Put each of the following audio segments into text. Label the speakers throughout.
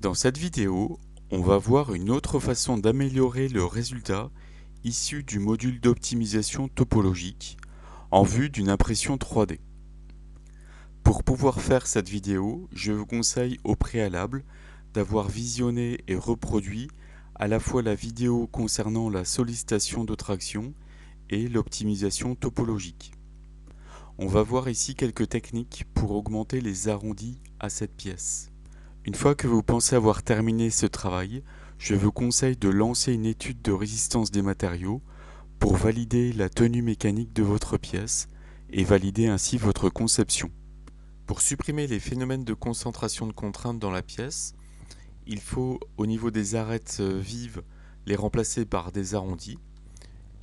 Speaker 1: Dans cette vidéo, on va voir une autre façon d'améliorer le résultat issu du module d'optimisation topologique en vue d'une impression 3D. Pour pouvoir faire cette vidéo, je vous conseille au préalable d'avoir visionné et reproduit à la fois la vidéo concernant la sollicitation de traction et l'optimisation topologique. On va voir ici quelques techniques pour augmenter les arrondis à cette pièce. Une fois que vous pensez avoir terminé ce travail, je vous conseille de lancer une étude de résistance des matériaux pour valider la tenue mécanique de votre pièce et valider ainsi votre conception. Pour supprimer les phénomènes de concentration de contraintes dans la pièce, il faut au niveau des arêtes vives les remplacer par des arrondis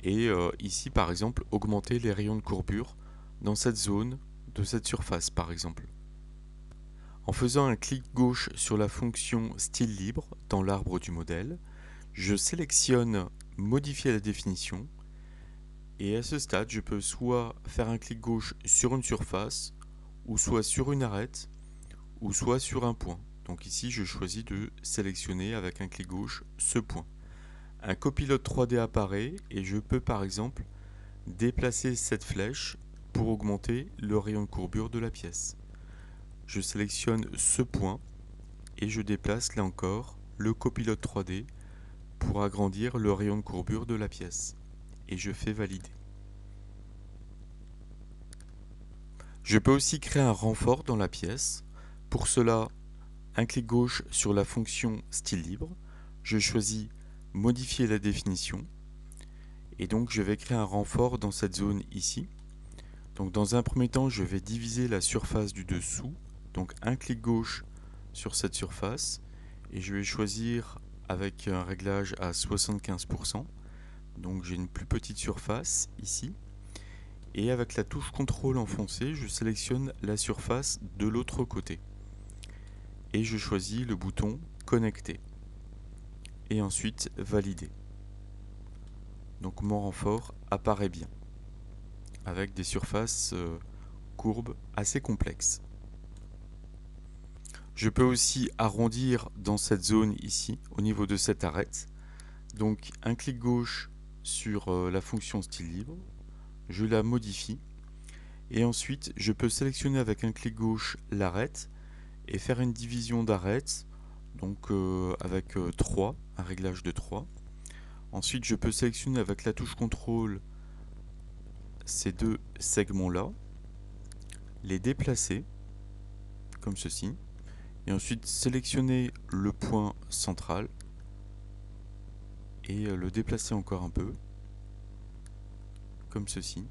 Speaker 1: et ici par exemple augmenter les rayons de courbure dans cette zone de cette surface par exemple. En faisant un clic gauche sur la fonction style libre dans l'arbre du modèle, je sélectionne modifier la définition et à ce stade je peux soit faire un clic gauche sur une surface ou soit sur une arête ou soit sur un point. Donc ici je choisis de sélectionner avec un clic gauche ce point. Un copilote 3D apparaît et je peux par exemple déplacer cette flèche pour augmenter le rayon de courbure de la pièce. Je sélectionne ce point et je déplace là encore le copilote 3D pour agrandir le rayon de courbure de la pièce. Et je fais valider. Je peux aussi créer un renfort dans la pièce. Pour cela, un clic gauche sur la fonction style libre. Je choisis modifier la définition. Et donc je vais créer un renfort dans cette zone ici. Donc dans un premier temps, je vais diviser la surface du dessous. Donc un clic gauche sur cette surface et je vais choisir avec un réglage à 75%. Donc j'ai une plus petite surface ici. Et avec la touche CTRL enfoncée, je sélectionne la surface de l'autre côté. Et je choisis le bouton connecter. Et ensuite valider. Donc mon renfort apparaît bien. Avec des surfaces courbes assez complexes. Je peux aussi arrondir dans cette zone ici, au niveau de cette arête. Donc un clic gauche sur la fonction style libre, je la modifie et ensuite je peux sélectionner avec un clic gauche l'arête et faire une division d'arête, donc avec 3, un réglage de 3. Ensuite je peux sélectionner avec la touche CTRL ces deux segments là, les déplacer comme ceci. Et ensuite sélectionner le point central et le déplacer encore un peu, comme ceci,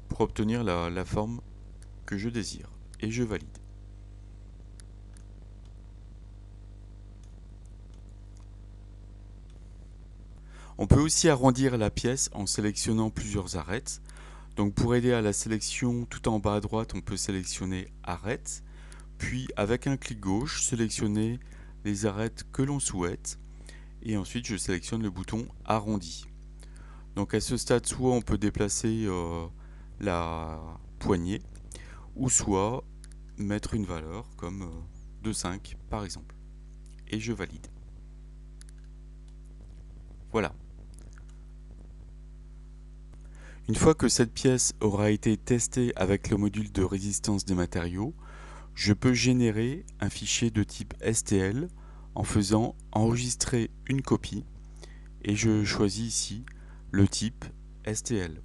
Speaker 1: pour obtenir la forme que je désire. Et je valide. On peut aussi arrondir la pièce en sélectionnant plusieurs arêtes. Donc pour aider à la sélection, tout en bas à droite, on peut sélectionner arête. Puis avec un clic gauche, sélectionner les arêtes que l'on souhaite. Et ensuite je sélectionne le bouton arrondi. Donc à ce stade, soit on peut déplacer la poignée, ou soit mettre une valeur comme 2,5 par exemple. Et je valide. Voilà. Une fois que cette pièce aura été testée avec le module de résistance des matériaux, je peux générer un fichier de type STL en faisant enregistrer une copie et je choisis ici le type STL.